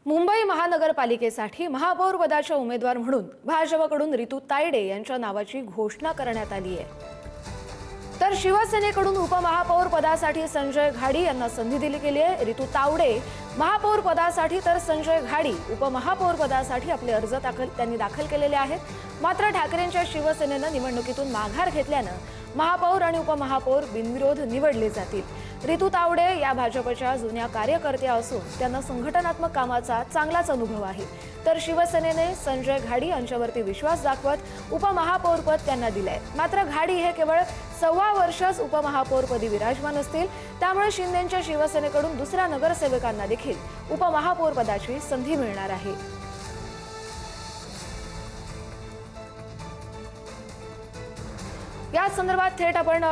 मुंबई महानगरपालिकेसाठी महापौर पदाच्या उमेदवार म्हणून भाजपकडून रितू तायडे यांच्या नावाची घोषणा करण्यात आली आहे। तर शिवसेनेकडून उपमहापौर पदासाठी संजय घाडी यांना संधी दिली गेली आहे। रितू तावडे महापौर पदासाठी तर संजय घाडी उपमहापौर पदासाठी आपले अर्ज दाखल केलेले आहेत। मात्र ठाकरेंच्या शिवसेनेने निवडणुकीतून माघार घेतल्याने महापौर आणि उपमहापौर बिनविरोध निवडले जातील। रितू तावडे या भाजपच्या जुन्या कार्यकर्त्या असून त्यांना संघटनात्मक कामाचा चांगलाच अनुभव आहे। तर शिवसेनेने संजय घाडी यांच्यावरती विश्वास दाखवत उपमहापौरपद त्यांना दिलंय। मात्र घाडी हे केवळ 1.25 वर्षच उपमहापौरपदी विराजमान असतील, त्यामुळे शिंदेंच्या शिवसेनेकडून दुसऱ्या नगरसेवकांना देखील उपमहापौरपदाची संधी मिळणार आहे। या संदर्भात थेट आपण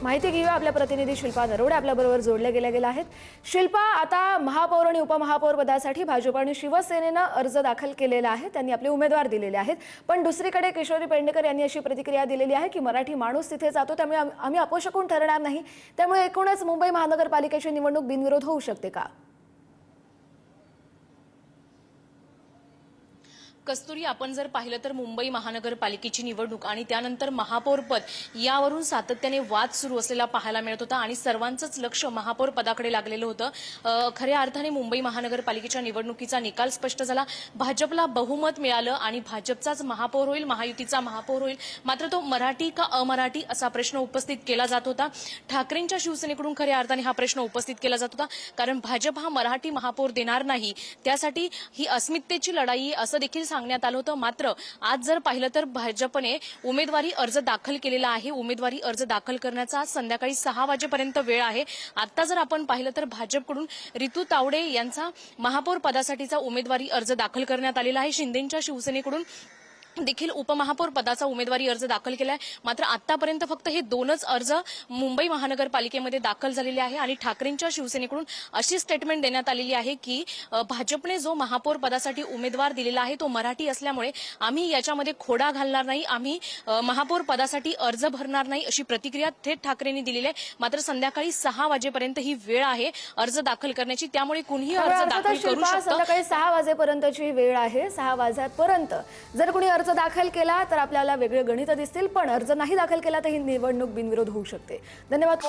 माहिती घेऊया। आपल्या प्रतिनिधी शिल्पा नरोडे आपल्या बरोबर जोडल्या गेल्या आहेत। शिल्पा, आता महापौर आणि उपमहापौर पदासाठी भाजप आणि शिवसेनेने अर्ज दाखल केलेला आहे, त्यांनी आपले उमेदवार दिलेले आहेत। पण दुसरीकडे किशोरी पेडणेकर यांनी अशी प्रतिक्रिया दिलेली आहे की मराठी माणूस तिथे जातो, त्यामुळे आम्ही अपशकुन ठरणार नाही, त्यामुळे एकूणच मुंबई महानगरपालिकेची निवडणूक बिनविरोध होऊ शकते का? कस्तुरी, आपण जर पाहिलं तर मुंबई महानगरपालिकेची निवडणूक आणि त्यानंतर महापौरपद यावरून सातत्याने वाद सुरू असलेला पाहायला मिळत होता आणि सर्वांचंच लक्ष महापौर पदाकडे लागलेलं होतं। खऱ्या अर्थाने मुंबई महानगरपालिकेच्या निवडणुकीचा निकाल स्पष्ट झाला। भाजपला बहुमत मिळालं आणि भाजपचाच महापौर होईल, महायुतीचा महापौर होईल। मात्र तो मराठी का अमराठी असा प्रश्न उपस्थित केला जात होता। ठाकरेंच्या शिवसेनेकडून खऱ्या अर्थाने हा प्रश्न उपस्थित केला जात होता, कारण भाजप हा मराठी महापौर देणार नाही, त्यासाठी ही अस्मितेची लढाई असं देखील सांगण्यात आलं होतं। मात्र आज जर पाहिलं तर भाजपने उमेदवारी अर्ज दाखल केलेला आहे। उमेदवारी अर्ज दाखल करण्याचा संध्याकाळी 6 वाजेपर्यंत वेळ आहे। आता जर आपण पाहिलं तर भाजपकडून रितू तावडे यांचा महापौर पदासाठीचा उमेदवारी अर्ज दाखल करण्यात आलेला आहे। शिंदेंच्या शिवसेनेकडून देखील उपमहापौर पदाचा उमेदवारी अर्ज दाखल केलाय। मात्र आतापर्यंत फक्त हे 2च अर्ज मुंबई महानगरपालिकेमध्ये दाखल झालेले आहे आणि ठाकरेंच्या शिवसेनेकडून अशी स्टेटमेंट देण्यात आलेली आहे की भाजपने जो महापौर पदासाठी उमेदवार दिलेला आहे तो मराठी असल्यामुळे आम्ही याच्यामध्ये खोडा घालणार नाही, आम्ही महापौर पदासाठी अर्ज भरणार नाही, अशी प्रतिक्रिया थेट ठाकरेंनी दिलेली आहे। मात्र संध्याकाळी 6 वाजेपर्यंत ही वेळ आहे अर्ज दाखल करण्याची, त्यामुळे कुणीही अर्ज दाखल करू शकतो। संध्याकाळी 6 वाजेपर्यंतची वेळ आहे। 6 वाजेपर्यंत जर कोणी अर्ज दाखल केला तर आपल्याला वेगळे गणित दिसतील, पण अर्ज नाही दाखल केला तर ही निवडणूक बिनविरोध होऊ शकते। धन्यवाद।